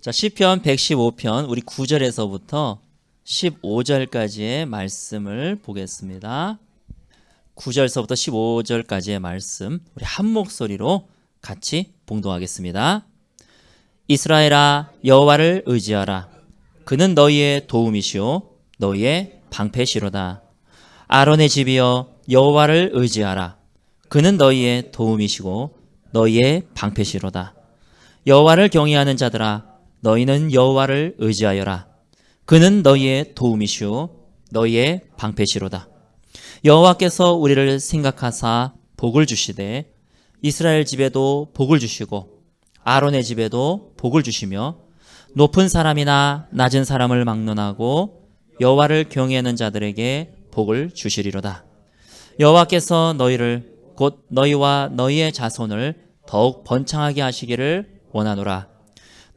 자, 시편 115편 우리 9절에서부터 15절까지의 말씀을 보겠습니다. 9절서부터 15절까지의 말씀 우리 한 목소리로 같이 봉독하겠습니다. 이스라엘아, 여호와를 의지하라. 그는 너희의 도움이시오 너희의 방패시로다. 아론의 집이여, 여호와를 의지하라. 그는 너희의 도움이시고 너희의 방패시로다. 여호와를 경외하는 자들아, 너희는 여호와를 의지하여라. 그는 너희의 도움이시오 너희의 방패시로다. 여호와께서 우리를 생각하사 복을 주시되 이스라엘 집에도 복을 주시고 아론의 집에도 복을 주시며 높은 사람이나 낮은 사람을 막론하고 여호와를 경외하는 자들에게 복을 주시리로다. 여호와께서 너희를 곧 너희와 너희의 자손을 더욱 번창하게 하시기를 원하노라.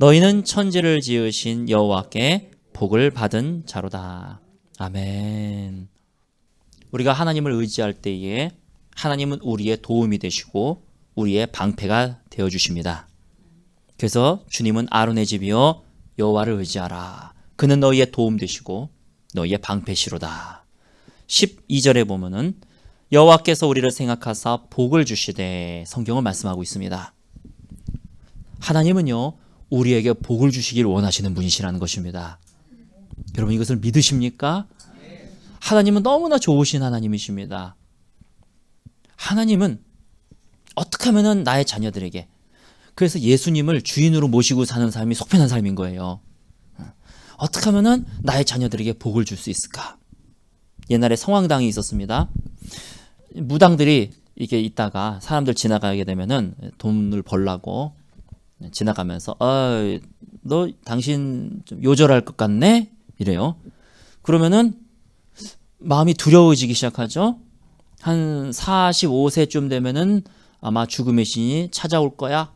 너희는 천지를 지으신 여호와께 복을 받은 자로다. 아멘. 우리가 하나님을 의지할 때에 하나님은 우리의 도움이 되시고 우리의 방패가 되어주십니다. 그래서 주님은 아론의 집이여, 여호와를 의지하라. 그는 너희의 도움 되시고 너희의 방패시로다. 12절에 보면은 여호와께서 우리를 생각하사 복을 주시되 성경을 말씀하고 있습니다. 하나님은요, 우리에게 복을 주시길 원하시는 분이시라는 것입니다. 여러분, 이것을 믿으십니까? 하나님은 너무나 좋으신 하나님이십니다. 하나님은 어떻게 하면 나의 자녀들에게, 그래서 예수님을 주인으로 모시고 사는 삶이 속편한 삶인 거예요. 어떻게 하면 나의 자녀들에게 복을 줄 수 있을까? 옛날에 성황당이 있었습니다. 무당들이 이게 있다가 사람들 지나가게 되면은 돈을 벌라고 지나가면서 너 당신 좀 요절할 것 같네? 이래요. 그러면은 마음이 두려워지기 시작하죠. 한 45세쯤 되면은 아마 죽음의 신이 찾아올 거야.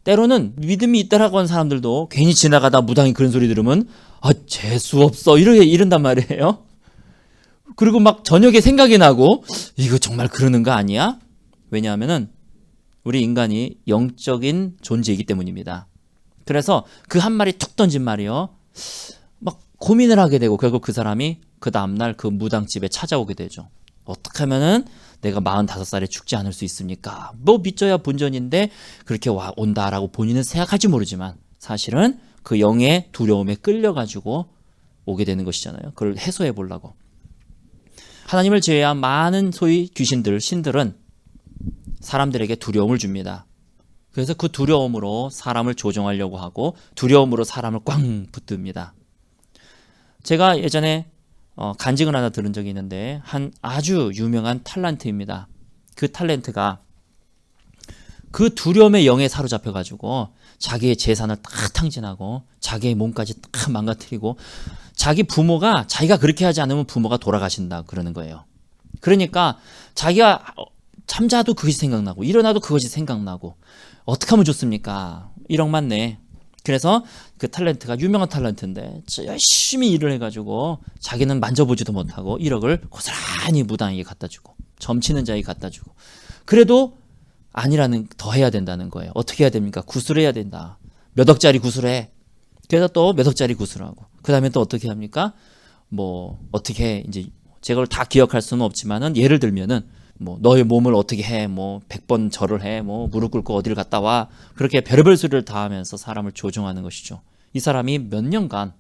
때로는 믿음이 있다라고 하는 사람들도 괜히 지나가다 무당이 그런 소리 들으면 재수없어 이런단 말이에요. 그리고 막 저녁에 생각이 나고 이거 정말 그러는 거 아니야? 왜냐하면은 우리 인간이 영적인 존재이기 때문입니다. 그래서 그 한 말이 툭 던진 말이요, 막 고민을 하게 되고 결국 그 사람이 그 다음날 그 무당집에 찾아오게 되죠. 어떻게 하면은 내가 45살에 죽지 않을 수 있습니까? 뭐 믿져야 본전인데 그렇게 온다라고 본인은 생각할지 모르지만 사실은 그 영의 두려움에 끌려가지고 오게 되는 것이잖아요. 그걸 해소해 보려고. 하나님을 제외한 많은 소위 귀신들, 신들은 사람들에게 두려움을 줍니다. 그래서 그 두려움으로 사람을 조종하려고 하고 두려움으로 사람을 꽝 붙듭니다. 제가 예전에 간증을 하나 들은 적이 있는데 한 아주 유명한 탤런트입니다. 그 탤런트가 그 두려움의 영에 사로잡혀가지고 자기의 재산을 다 탕진하고 자기의 몸까지 다 망가뜨리고 자기 부모가 자기가 그렇게 하지 않으면 부모가 돌아가신다 그러는 거예요. 그러니까 자기가 잠자도 그것이 생각나고 일어나도 그것이 생각나고 어떻게 하면 좋습니까? 1억만 내. 그래서 그 탤런트가 유명한 탤런트인데 열심히 일을 해가지고 자기는 만져보지도 못하고 1억을 고스란히 무당에게 갖다 주고 점치는 자에게 갖다 주고, 그래도 아니라는, 더 해야 된다는 거예요. 어떻게 해야 됩니까? 구술해야 된다. 몇 억짜리 구술해. 그래서 또 몇 억짜리 구술하고 그 다음에 또 어떻게 합니까? 뭐 어떻게 이제 제가 다 기억할 수는 없지만은 예를 들면은 뭐 너의 몸을 어떻게 해, 뭐 100번 절을 해, 뭐 무릎 꿇고 어디를 갔다 와, 그렇게 별의별 소리를 다 하면서 사람을 조종하는 것이죠. 이 사람이 몇 년간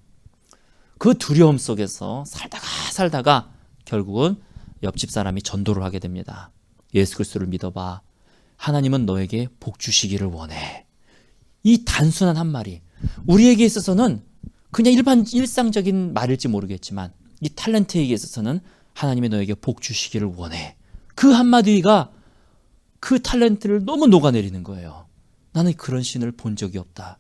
그 두려움 속에서 살다가 결국은 옆집 사람이 전도를 하게 됩니다. 예수 그리스도를 믿어봐. 하나님은 너에게 복 주시기를 원해. 이 단순한 한 말이 우리에게 있어서는 그냥 일상적인 말일지 모르겠지만 이 탤런트에게 있어서는 하나님이 너에게 복 주시기를 원해. 그 한마디가 그 탤런트를 너무 녹아내리는 거예요. 나는 그런 신을 본 적이 없다.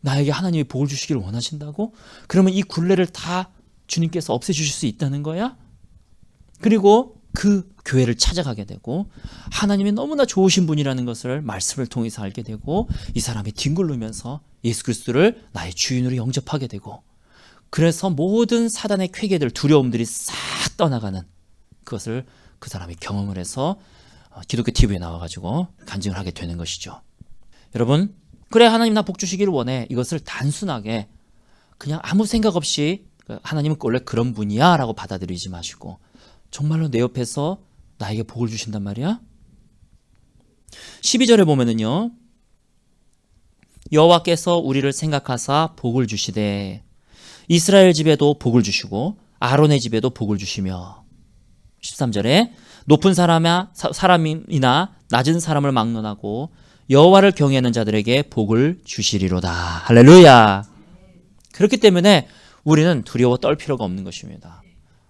나에게 하나님이 복을 주시기를 원하신다고? 그러면 이 굴레를 다 주님께서 없애주실 수 있다는 거야? 그리고 그 교회를 찾아가게 되고 하나님이 너무나 좋으신 분이라는 것을 말씀을 통해서 알게 되고 이 사람이 뒹굴르면서 예수 그리스도를 나의 주인으로 영접하게 되고, 그래서 모든 사단의 쾌계들, 두려움들이 싹 떠나가는 그것을 그 사람이 경험을 해서 기독교 TV에 나와가지고 간증을 하게 되는 것이죠. 여러분, 그래, 하나님 나 복 주시기를 원해. 이것을 단순하게 그냥 아무 생각 없이 하나님은 원래 그런 분이야 라고 받아들이지 마시고 정말로 내 옆에서 나에게 복을 주신단 말이야. 12절에 보면은요, 여호와께서 우리를 생각하사 복을 주시되 이스라엘 집에도 복을 주시고 아론의 집에도 복을 주시며, 13절에 높은 사람이나 낮은 사람을 막론하고 여호와를 경외하는 자들에게 복을 주시리로다. 할렐루야. 그렇기 때문에 우리는 두려워 떨 필요가 없는 것입니다.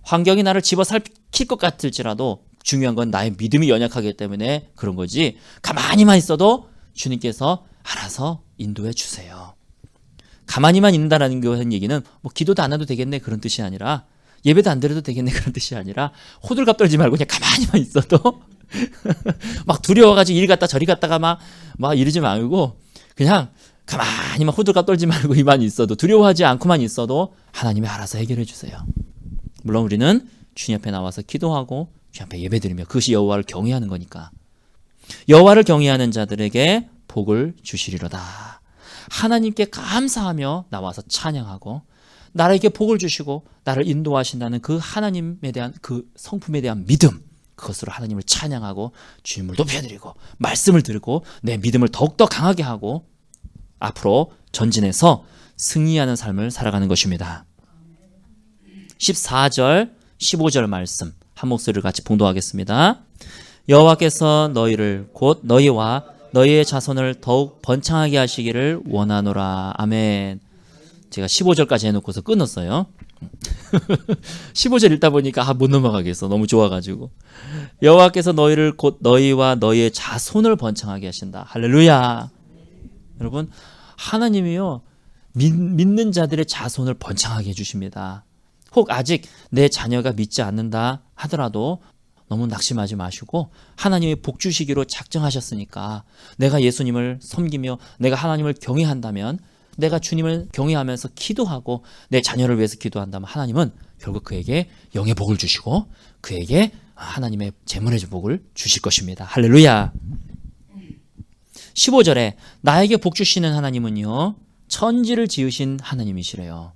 환경이 나를 집어삼킬 것 같을지라도 중요한 건 나의 믿음이 연약하기 때문에 그런 거지, 가만히만 있어도 주님께서 알아서 인도해 주세요. 가만히만 있는다라는 얘기는 뭐 기도도 안 해도 되겠네 그런 뜻이 아니라, 예배도 안 드려도 되겠네 그런 뜻이 아니라, 호들갑 떨지 말고 그냥 가만히만 있어도 막 두려워가지고 이리 갔다 저리 갔다가 막 이러지 말고 그냥 가만히만 호들갑 떨지 말고 이만 있어도, 두려워하지 않고만 있어도 하나님이 알아서 해결해 주세요. 물론 우리는 주님 앞에 나와서 기도하고 주님 앞에 예배드리며 그것이 여호와를 경외하는 거니까. 여호와를 경외하는 자들에게 복을 주시리로다. 하나님께 감사하며 나와서 찬양하고 나에게 복을 주시고 나를 인도하신다는 그 하나님에 대한 그 성품에 대한 믿음, 그것으로 하나님을 찬양하고 주님을 높여드리고 말씀을 들고 내 믿음을 더욱더 강하게 하고 앞으로 전진해서 승리하는 삶을 살아가는 것입니다. 14절 15절 말씀 한 목소리를 같이 봉독하겠습니다. 여호와께서 너희를 곧 너희와 너희의 자손을 더욱 번창하게 하시기를 원하노라. 아멘. 제가 15절까지 해놓고서 끊었어요. 15절 읽다 보니까 못 넘어가겠어. 너무 좋아가지고. 여호와께서 너희를 곧 너희와 너희의 자손을 번창하게 하신다. 할렐루야. 여러분, 하나님이요 믿는 자들의 자손을 번창하게 해주십니다. 혹 아직 내 자녀가 믿지 않는다 하더라도 너무 낙심하지 마시고 하나님이 복 주시기로 작정하셨으니까, 내가 예수님을 섬기며 내가 하나님을 경외한다면, 내가 주님을 경외하면서 기도하고 내 자녀를 위해서 기도한다면 하나님은 결국 그에게 영의 복을 주시고 그에게 하나님의 재물의 복을 주실 것입니다. 할렐루야. 15절에 나에게 복 주시는 하나님은요 천지를 지으신 하나님이시래요.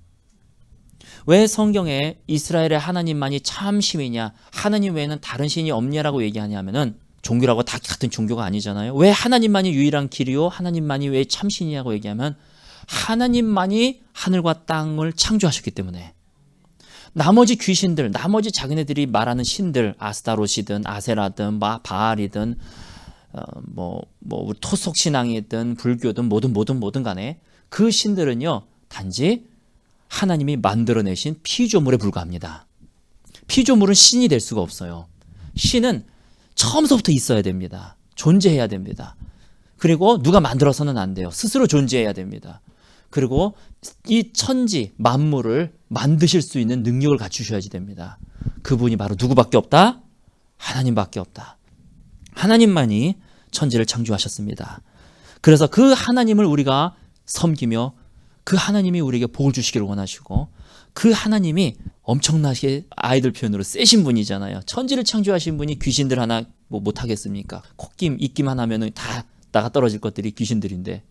왜 성경에 이스라엘의 하나님만이 참 신이냐, 하나님 외에는 다른 신이 없냐라고 얘기하냐면은, 종교라고 다 같은 종교가 아니잖아요. 왜 하나님만이 유일한 길이요, 하나님만이 왜 참신이냐고 얘기하면 하나님만이 하늘과 땅을 창조하셨기 때문에. 나머지 귀신들, 나머지 자기네들이 말하는 신들, 아스타롯이든 아세라든 바알이든 토속 신앙이든 불교든 뭐든 간에 그 신들은요 단지 하나님이 만들어내신 피조물에 불과합니다. 피조물은 신이 될 수가 없어요. 신은 처음서부터 있어야 됩니다. 존재해야 됩니다. 그리고 누가 만들어서는 안 돼요. 스스로 존재해야 됩니다. 그리고 이 천지 만물을 만드실 수 있는 능력을 갖추셔야지 됩니다. 그분이 바로 누구밖에 없다? 하나님밖에 없다. 하나님만이 천지를 창조하셨습니다. 그래서 그 하나님을 우리가 섬기며 그 하나님이 우리에게 복을 주시기를 원하시고, 그 하나님이 엄청나게 아이들 표현으로 세신 분이잖아요. 천지를 창조하신 분이 귀신들 하나 못하겠습니까? 콧김, 입김 하나면은 다 나가 떨어질 것들이 귀신들인데,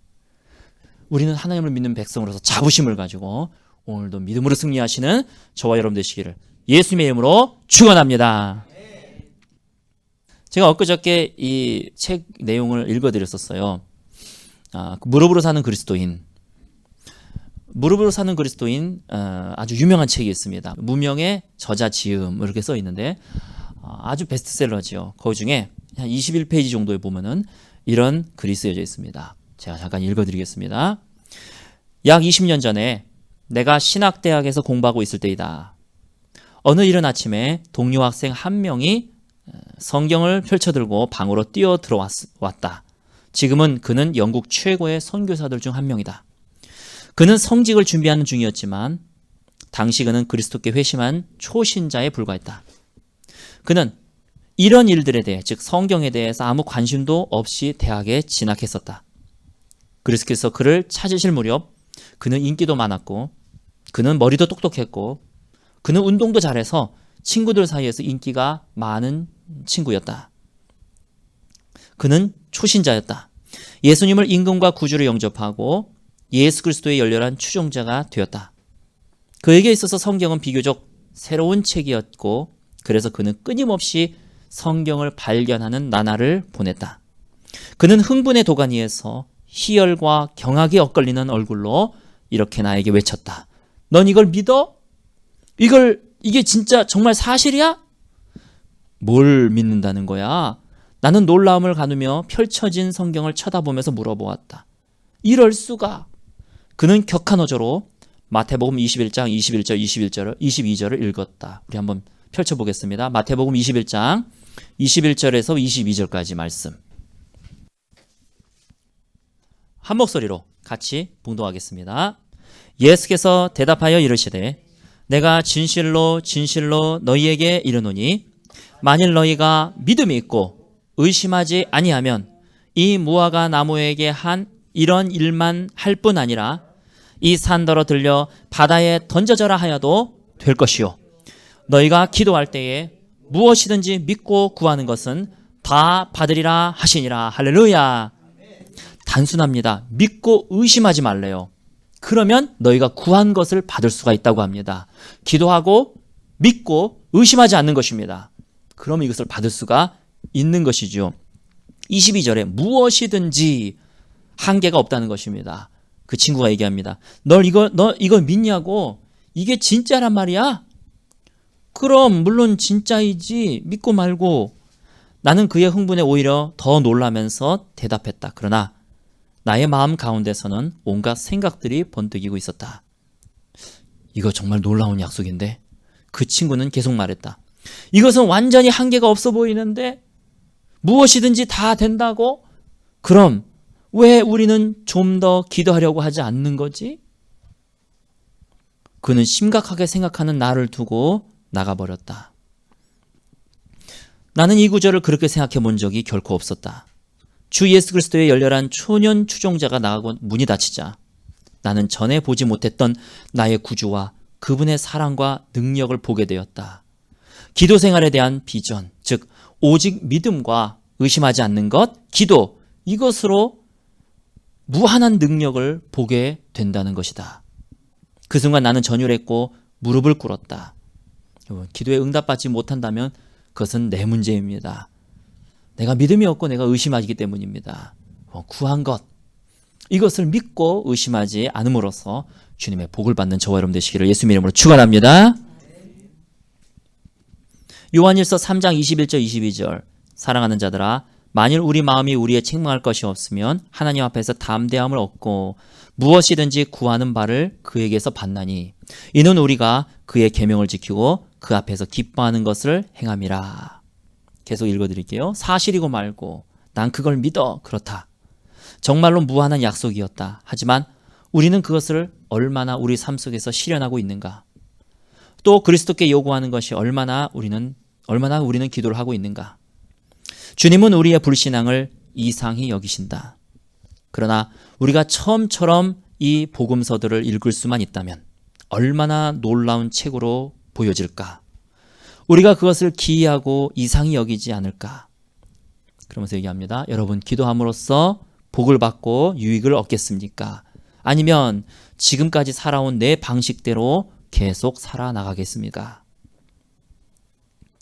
우리는 하나님을 믿는 백성으로서 자부심을 가지고 오늘도 믿음으로 승리하시는 저와 여러분 되시기를 예수님의 이름으로 축원합니다. 제가 엊그저께 이 책 내용을 읽어드렸었어요. 무릎으로 사는 그리스도인. 무릎으로 사는 그리스도인, 아주 유명한 책이 있습니다. 무명의 저자 지음 이렇게 써 있는데 아주 베스트셀러지요. 그 중에 한 21페이지 정도에 보면은 이런 글이 쓰여져 있습니다. 제가 잠깐 읽어드리겠습니다. 약 20년 전에 내가 신학대학에서 공부하고 있을 때이다. 어느 이른 아침에 동료 학생 한 명이 성경을 펼쳐들고 방으로 뛰어 들어왔다. 지금은 그는 영국 최고의 선교사들 중 한 명이다. 그는 성직을 준비하는 중이었지만 당시 그는 그리스도께 회심한 초신자에 불과했다. 그는 이런 일들에 대해, 즉 성경에 대해서 아무 관심도 없이 대학에 진학했었다. 그리스도께서 그를 찾으실 무렵 그는 인기도 많았고 그는 머리도 똑똑했고 그는 운동도 잘해서 친구들 사이에서 인기가 많은 친구였다. 그는 초신자였다. 예수님을 임금과 구주로 영접하고 예수 그리스도의 열렬한 추종자가 되었다. 그에게 있어서 성경은 비교적 새로운 책이었고 그래서 그는 끊임없이 성경을 발견하는 나날을 보냈다. 그는 흥분의 도가니에서 희열과 경악에 엇갈리는 얼굴로 이렇게 나에게 외쳤다. 넌 이걸 믿어? 이게 진짜 정말 사실이야? 뭘 믿는다는 거야? 나는 놀라움을 가누며 펼쳐진 성경을 쳐다보면서 물어보았다. 이럴 수가. 그는 격한 어조로 마태복음 21장 21절 22절을 읽었다. 우리 한번 펼쳐보겠습니다. 마태복음 21장 21절에서 22절까지 말씀. 한 목소리로 같이 봉독하겠습니다. 예수께서 대답하여 이르시되 내가 진실로 진실로 너희에게 이르노니 만일 너희가 믿음이 있고 의심하지 아니하면 이 무화과 나무에게 한 이런 일만 할 뿐 아니라 이 산더러 들려 바다에 던져져라 하여도 될 것이요 너희가 기도할 때에 무엇이든지 믿고 구하는 것은 다 받으리라 하시니라. 할렐루야. 단순합니다. 믿고 의심하지 말래요. 그러면 너희가 구한 것을 받을 수가 있다고 합니다. 기도하고 믿고 의심하지 않는 것입니다. 그러면 이것을 받을 수가 있는 것이죠. 22절에 무엇이든지 한계가 없다는 것입니다. 그 친구가 얘기합니다. 너 이거 믿냐고? 이게 진짜란 말이야? 그럼 물론 진짜이지. 믿고 말고. 나는 그의 흥분에 오히려 더 놀라면서 대답했다. 그러나 나의 마음 가운데서는 온갖 생각들이 번뜩이고 있었다. 이거 정말 놀라운 약속인데? 그 친구는 계속 말했다. 이것은 완전히 한계가 없어 보이는데 무엇이든지 다 된다고? 그럼 왜 우리는 좀 더 기도하려고 하지 않는 거지? 그는 심각하게 생각하는 나를 두고 나가버렸다. 나는 이 구절을 그렇게 생각해 본 적이 결코 없었다. 주 예수 그리스도의 열렬한 초년 추종자가 나가고 문이 닫히자 나는 전에 보지 못했던 나의 구주와 그분의 사랑과 능력을 보게 되었다. 기도 생활에 대한 비전, 즉 오직 믿음과 의심하지 않는 것, 기도, 이것으로 무한한 능력을 보게 된다는 것이다. 그 순간 나는 전율했고 무릎을 꿇었다. 기도에 응답받지 못한다면 그것은 내 문제입니다. 내가 믿음이 없고 내가 의심하기 때문입니다. 구한 것, 이것을 믿고 의심하지 않음으로써 주님의 복을 받는 저와 여러분 되시기를 예수님의 이름으로 축원합니다. 요한일서 3장 21절 22절 사랑하는 자들아 만일 우리 마음이 우리의 책망할 것이 없으면 하나님 앞에서 담대함을 얻고 무엇이든지 구하는 바를 그에게서 받나니 이는 우리가 그의 계명을 지키고 그 앞에서 기뻐하는 것을 행함이라. 계속 읽어드릴게요. 사실이고 말고 난 그걸 믿어. 그렇다. 정말로 무한한 약속이었다. 하지만 우리는 그것을 얼마나 우리 삶 속에서 실현하고 있는가? 또 그리스도께 요구하는 것이 얼마나 우리는 기도를 하고 있는가? 주님은 우리의 불신앙을 이상히 여기신다. 그러나 우리가 처음처럼 이 복음서들을 읽을 수만 있다면 얼마나 놀라운 책으로 보여질까? 우리가 그것을 기이하고 이상히 여기지 않을까? 그러면서 얘기합니다. 여러분 기도함으로써 복을 받고 유익을 얻겠습니까? 아니면 지금까지 살아온 내 방식대로 계속 살아나가겠습니까?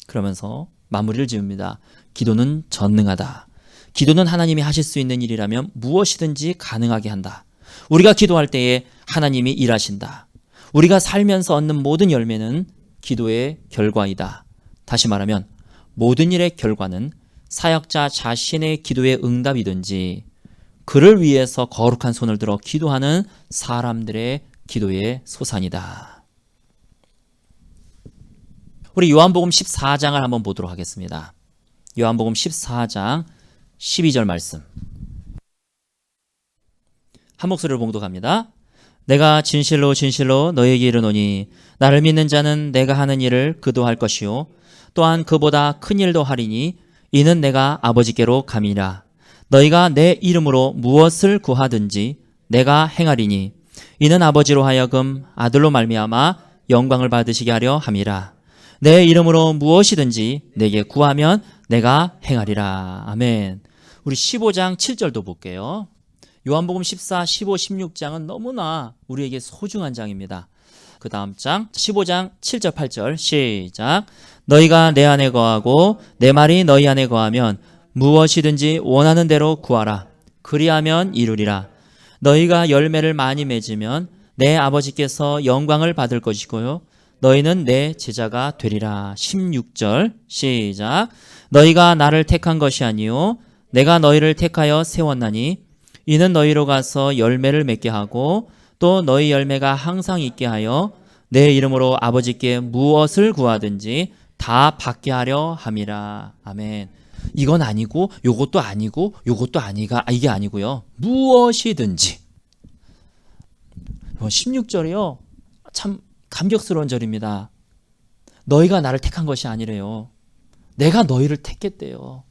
그러면서 마무리를 지읍니다. 기도는 전능하다. 기도는 하나님이 하실 수 있는 일이라면 무엇이든지 가능하게 한다. 우리가 기도할 때에 하나님이 일하신다. 우리가 살면서 얻는 모든 열매는 기도의 결과이다. 다시 말하면 모든 일의 결과는 사역자 자신의 기도의 응답이든지 그를 위해서 거룩한 손을 들어 기도하는 사람들의 기도의 소산이다. 우리 요한복음 14장을 한번 보도록 하겠습니다. 요한복음 14장 12절 말씀. 한 목소리로 봉독합니다. 내가 진실로 진실로 너에게 이르노니 나를 믿는 자는 내가 하는 일을 그도 할 것이요 또한 그보다 큰 일도 하리니 이는 내가 아버지께로 감이라. 너희가 내 이름으로 무엇을 구하든지 내가 행하리니 이는 아버지로 하여금 아들로 말미암아 영광을 받으시게 하려 함이라. 내 이름으로 무엇이든지 내게 구하면 내가 행하리라. 아멘. 우리 15장 7절도 볼게요. 요한복음 14, 15, 16장은 너무나 우리에게 소중한 장입니다. 그 다음 장 15장 7절 8절 시작. 너희가 내 안에 거하고 내 말이 너희 안에 거하면 무엇이든지 원하는 대로 구하라. 그리하면 이루리라. 너희가 열매를 많이 맺으면 내 아버지께서 영광을 받을 것이고요. 너희는 내 제자가 되리라. 16절 시작. 너희가 나를 택한 것이 아니요 내가 너희를 택하여 세웠나니 이는 너희로 가서 열매를 맺게 하고 또 너희 열매가 항상 있게 하여 내 이름으로 아버지께 무엇을 구하든지 다 받게 하려 함이라. 아멘. 이건 아니고 요것도 아니고 요것도 아니가 이게 아니고요. 무엇이든지. 16절이요. 참 감격스러운 절입니다. 너희가 나를 택한 것이 아니래요. 내가 너희를 택했대요.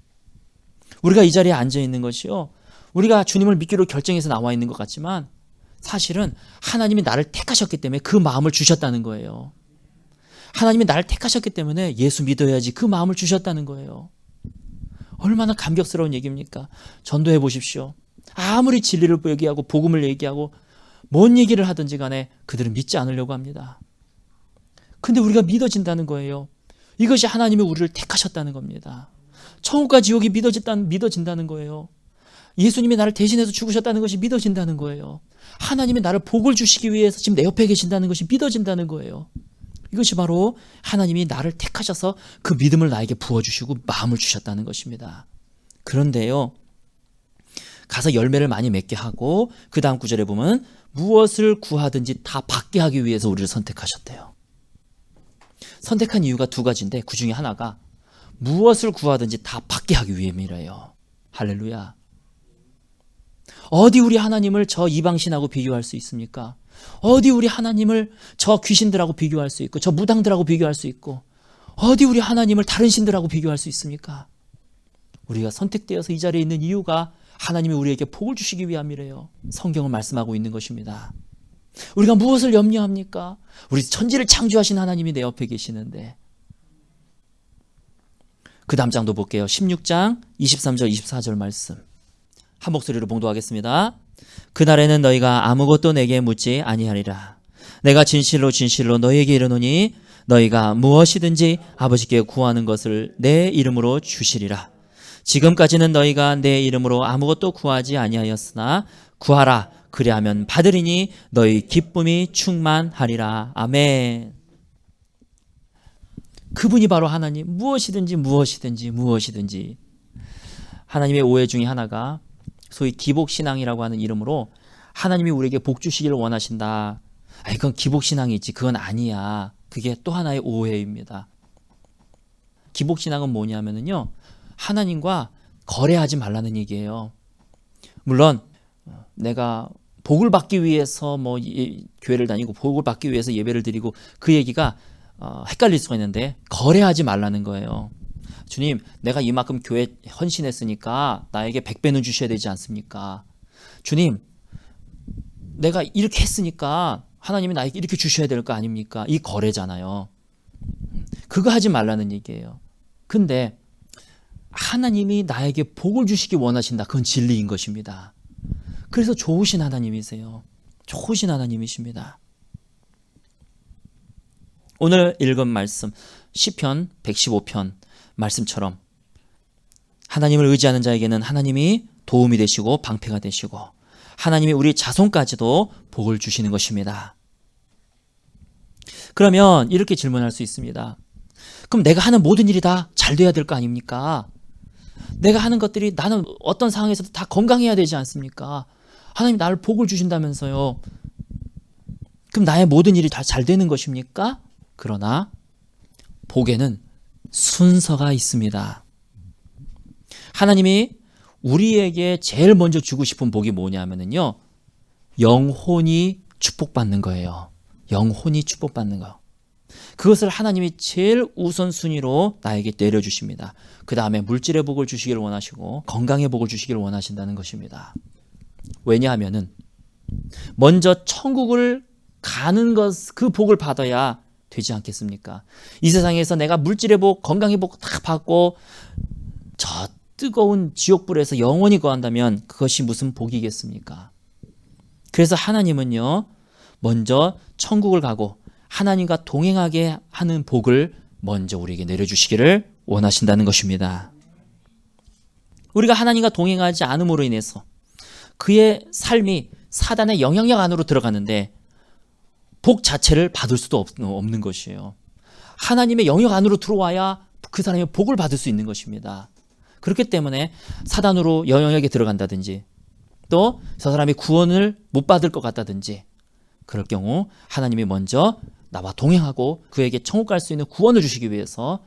우리가 이 자리에 앉아 있는 것이요. 우리가 주님을 믿기로 결정해서 나와 있는 것 같지만 사실은 하나님이 나를 택하셨기 때문에 그 마음을 주셨다는 거예요. 하나님이 나를 택하셨기 때문에 예수 믿어야지 그 마음을 주셨다는 거예요. 얼마나 감격스러운 얘기입니까? 전도해 보십시오. 아무리 진리를 얘기하고 복음을 얘기하고 뭔 얘기를 하든지 간에 그들은 믿지 않으려고 합니다. 근데 우리가 믿어진다는 거예요. 이것이 하나님이 우리를 택하셨다는 겁니다. 천국과 지옥이 믿어진다는 거예요. 예수님이 나를 대신해서 죽으셨다는 것이 믿어진다는 거예요. 하나님이 나를 복을 주시기 위해서 지금 내 옆에 계신다는 것이 믿어진다는 거예요. 이것이 바로 하나님이 나를 택하셔서 그 믿음을 나에게 부어주시고 마음을 주셨다는 것입니다. 그런데요, 가서 열매를 많이 맺게 하고 그 다음 구절에 보면 무엇을 구하든지 다 받게 하기 위해서 우리를 선택하셨대요. 선택한 이유가 두 가지인데 그 중에 하나가 무엇을 구하든지 다 받게 하기 위함이래요. 할렐루야. 어디 우리 하나님을 저 이방신하고 비교할 수 있습니까? 어디 우리 하나님을 저 귀신들하고 비교할 수 있고 저 무당들하고 비교할 수 있고 어디 우리 하나님을 다른 신들하고 비교할 수 있습니까? 우리가 선택되어서 이 자리에 있는 이유가 하나님이 우리에게 복을 주시기 위함이래요. 성경은 말씀하고 있는 것입니다. 우리가 무엇을 염려합니까? 우리 천지를 창조하신 하나님이 내 옆에 계시는데. 그 다음 장도 볼게요. 16장 23절 24절 말씀. 한 목소리로 봉독하겠습니다. 그날에는 너희가 아무것도 내게 묻지 아니하리라. 내가 진실로 진실로 너희에게 이르노니 너희가 무엇이든지 아버지께 구하는 것을 내 이름으로 주시리라. 지금까지는 너희가 내 이름으로 아무것도 구하지 아니하였으나 구하라. 그리하면 받으리니 너희 기쁨이 충만하리라. 아멘. 그분이 바로 하나님. 무엇이든지 무엇이든지 무엇이든지. 하나님의 오해 중에 하나가 소위 기복신앙이라고 하는 이름으로 하나님이 우리에게 복 주시기를 원하신다. 그건 기복신앙이지. 그건 아니야. 그게 또 하나의 오해입니다. 기복신앙은 뭐냐면요, 하나님과 거래하지 말라는 얘기예요. 물론 내가 복을 받기 위해서 교회를 다니고 복을 받기 위해서 예배를 드리고 그 얘기가 헷갈릴 수가 있는데 거래하지 말라는 거예요. 주님, 내가 이만큼 교회 헌신했으니까 나에게 100배는 주셔야 되지 않습니까? 주님, 내가 이렇게 했으니까 하나님이 나에게 이렇게 주셔야 될 거 아닙니까? 이 거래잖아요. 그거 하지 말라는 얘기예요. 근데 하나님이 나에게 복을 주시기 원하신다. 그건 진리인 것입니다. 그래서 좋으신 하나님이세요. 좋으신 하나님이십니다. 오늘 읽은 말씀 시편 115편 말씀처럼 하나님을 의지하는 자에게는 하나님이 도움이 되시고 방패가 되시고 하나님이 우리 자손까지도 복을 주시는 것입니다. 그러면 이렇게 질문할 수 있습니다. 그럼 내가 하는 모든 일이 다 잘 돼야 될 거 아닙니까? 내가 하는 것들이 나는 어떤 상황에서도 다 건강해야 되지 않습니까? 하나님 나를 복을 주신다면서요. 그럼 나의 모든 일이 다 잘 되는 것입니까? 그러나 복에는 순서가 있습니다. 하나님이 우리에게 제일 먼저 주고 싶은 복이 뭐냐면요, 영혼이 축복받는 거예요. 영혼이 축복받는 거. 그것을 하나님이 제일 우선순위로 나에게 내려주십니다. 그 다음에 물질의 복을 주시기를 원하시고 건강의 복을 주시기를 원하신다는 것입니다. 왜냐하면은 먼저 천국을 가는 그 복을 받아야 되지 않겠습니까? 이 세상에서 내가 물질의 복, 건강의 복 다 받고 저 뜨거운 지옥불에서 영원히 거한다면 그것이 무슨 복이겠습니까? 그래서 하나님은요, 먼저 천국을 가고 하나님과 동행하게 하는 복을 먼저 우리에게 내려주시기를 원하신다는 것입니다. 우리가 하나님과 동행하지 않음으로 인해서 그의 삶이 사단의 영향력 안으로 들어가는데 복 자체를 받을 수도 없는 것이에요. 하나님의 영역 안으로 들어와야 그 사람이 복을 받을 수 있는 것입니다. 그렇기 때문에 사단으로 영역에 들어간다든지 또 저 사람이 구원을 못 받을 것 같다든지 그럴 경우 하나님이 먼저 나와 동행하고 그에게 천국 갈 수 있는 구원을 주시기 위해서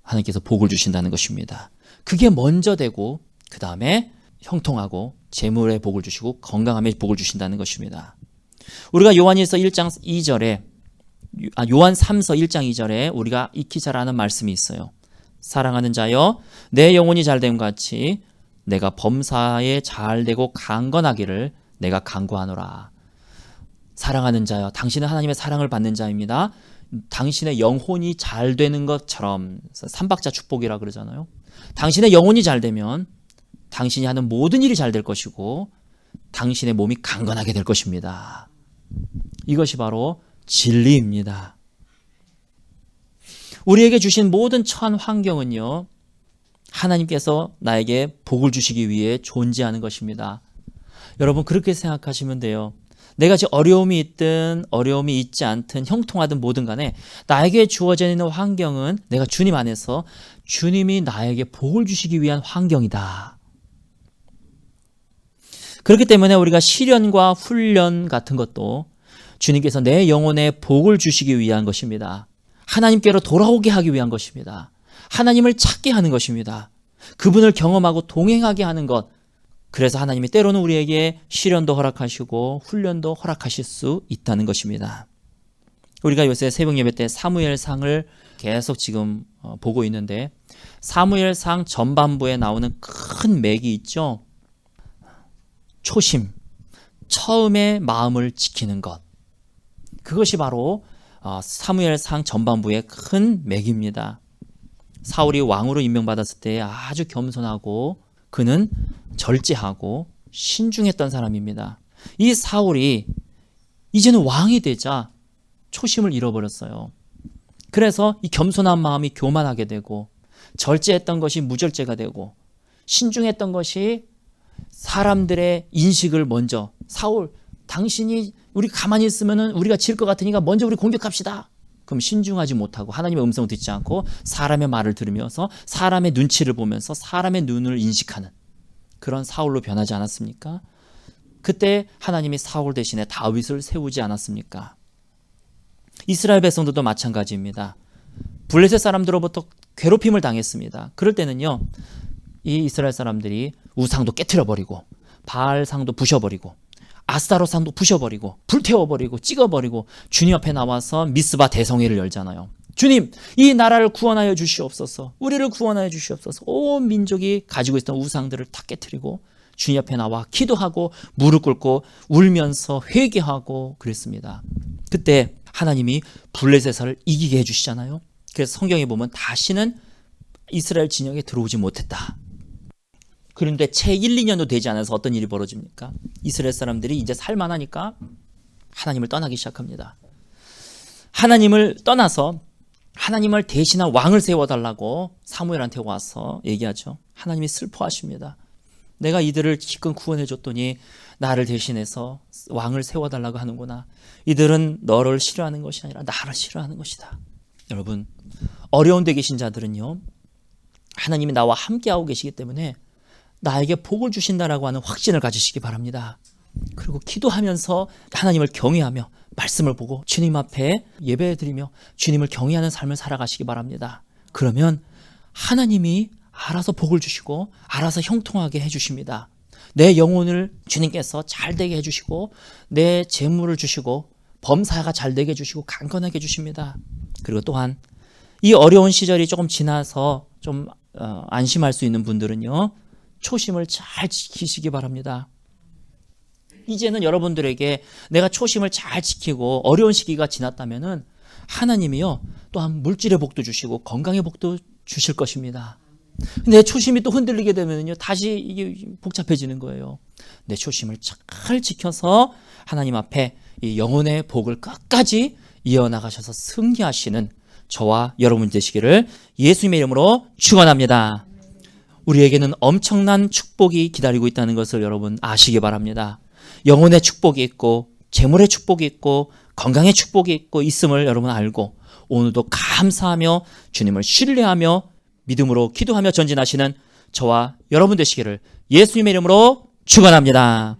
하나님께서 복을 주신다는 것입니다. 그게 먼저 되고 그 다음에 형통하고 재물의 복을 주시고 건강함의 복을 주신다는 것입니다. 우리가 요한일서 1장 2절에 요한 3서 1장 2절에 우리가 익히 잘 아는 말씀이 있어요. 사랑하는 자여 내 영혼이 잘됨 같이 내가 범사에 잘되고 강건하기를 내가 간구하노라. 사랑하는 자여, 당신은 하나님의 사랑을 받는 자입니다. 당신의 영혼이 잘 되는 것처럼 삼박자 축복이라 그러잖아요. 당신의 영혼이 잘 되면 당신이 하는 모든 일이 잘 될 것이고 당신의 몸이 강건하게 될 것입니다. 이것이 바로 진리입니다. 우리에게 주신 모든 처한 환경은요, 하나님께서 나에게 복을 주시기 위해 존재하는 것입니다. 여러분 그렇게 생각하시면 돼요. 내가 지금 어려움이 있든 어려움이 있지 않든 형통하든 뭐든 간에 나에게 주어져 있는 환경은 내가 주님 안에서 주님이 나에게 복을 주시기 위한 환경이다. 그렇기 때문에 우리가 시련과 훈련 같은 것도 주님께서 내 영혼에 복을 주시기 위한 것입니다. 하나님께로 돌아오게 하기 위한 것입니다. 하나님을 찾게 하는 것입니다. 그분을 경험하고 동행하게 하는 것. 그래서 하나님이 때로는 우리에게 시련도 허락하시고 훈련도 허락하실 수 있다는 것입니다. 우리가 요새 새벽 예배 때 사무엘상을 계속 지금 보고 있는데 사무엘상 전반부에 나오는 큰 맥이 있죠. 초심, 처음의 마음을 지키는 것. 그것이 바로 사무엘상 전반부의 큰 맥입니다. 사울이 왕으로 임명받았을 때 아주 겸손하고 그는 절제하고 신중했던 사람입니다. 이 사울이 이제는 왕이 되자 초심을 잃어버렸어요. 그래서 이 겸손한 마음이 교만하게 되고 절제했던 것이 무절제가 되고 신중했던 것이 사람들의 인식을 먼저 사울 당신이 우리 가만히 있으면 우리가 질 것 같으니까 먼저 우리 공격합시다. 그럼 신중하지 못하고 하나님의 음성을 듣지 않고 사람의 말을 들으면서 사람의 눈치를 보면서 사람의 눈을 인식하는 그런 사울로 변하지 않았습니까? 그때 하나님이 사울 대신에 다윗을 세우지 않았습니까? 이스라엘 백성들도 마찬가지입니다. 블레셋 사람들로부터 괴롭힘을 당했습니다. 그럴 때는요, 이 이스라엘 사람들이 우상도 깨트려버리고 바알상도 부셔버리고 아스타롯상도 부셔버리고 불태워버리고 찍어버리고 주님 앞에 나와서 미스바 대성회를 열잖아요. 주님, 이 나라를 구원하여 주시옵소서. 우리를 구원하여 주시옵소서. 온 민족이 가지고 있던 우상들을 다 깨트리고 주님 앞에 나와 기도하고 무릎 꿇고 울면서 회개하고 그랬습니다. 그때 하나님이 블레셋을 이기게 해주시잖아요. 그래서 성경에 보면 다시는 이스라엘 진영에 들어오지 못했다. 그런데 채 1, 2년도 되지 않아서 어떤 일이 벌어집니까? 이스라엘 사람들이 이제 살만하니까 하나님을 떠나기 시작합니다. 하나님을 떠나서 하나님을 대신한 왕을 세워달라고 사무엘한테 와서 얘기하죠. 하나님이 슬퍼하십니다. 내가 이들을 기껏 구원해줬더니 나를 대신해서 왕을 세워달라고 하는구나. 이들은 너를 싫어하는 것이 아니라 나를 싫어하는 것이다. 여러분, 어려운 데 계신 자들은요, 하나님이 나와 함께하고 계시기 때문에 나에게 복을 주신다라고 하는 확신을 가지시기 바랍니다. 그리고 기도하면서 하나님을 경외하며 말씀을 보고 주님 앞에 예배드리며 주님을 경외하는 삶을 살아가시기 바랍니다. 그러면 하나님이 알아서 복을 주시고 알아서 형통하게 해주십니다. 내 영혼을 주님께서 잘되게 해주시고 내 재물을 주시고 범사가 잘되게 해주시고 강건하게 해주십니다. 그리고 또한 이 어려운 시절이 조금 지나서 좀 안심할 수 있는 분들은요, 초심을 잘 지키시기 바랍니다. 이제는 여러분들에게 내가 초심을 잘 지키고 어려운 시기가 지났다면은 하나님이요, 또한 물질의 복도 주시고 건강의 복도 주실 것입니다. 내 초심이 또 흔들리게 되면요, 다시 이게 복잡해지는 거예요. 내 초심을 잘 지켜서 하나님 앞에 이 영혼의 복을 끝까지 이어나가셔서 승리하시는 저와 여러분 되시기를 예수님의 이름으로 축원합니다. 우리에게는 엄청난 축복이 기다리고 있다는 것을 여러분 아시기 바랍니다. 영혼의 축복이 있고 재물의 축복이 있고 건강의 축복이 있고 있음을 여러분 알고 오늘도 감사하며 주님을 신뢰하며 믿음으로 기도하며 전진하시는 저와 여러분 되시기를 예수님의 이름으로 축원합니다.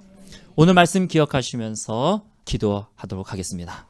오늘 말씀 기억하시면서 기도하도록 하겠습니다.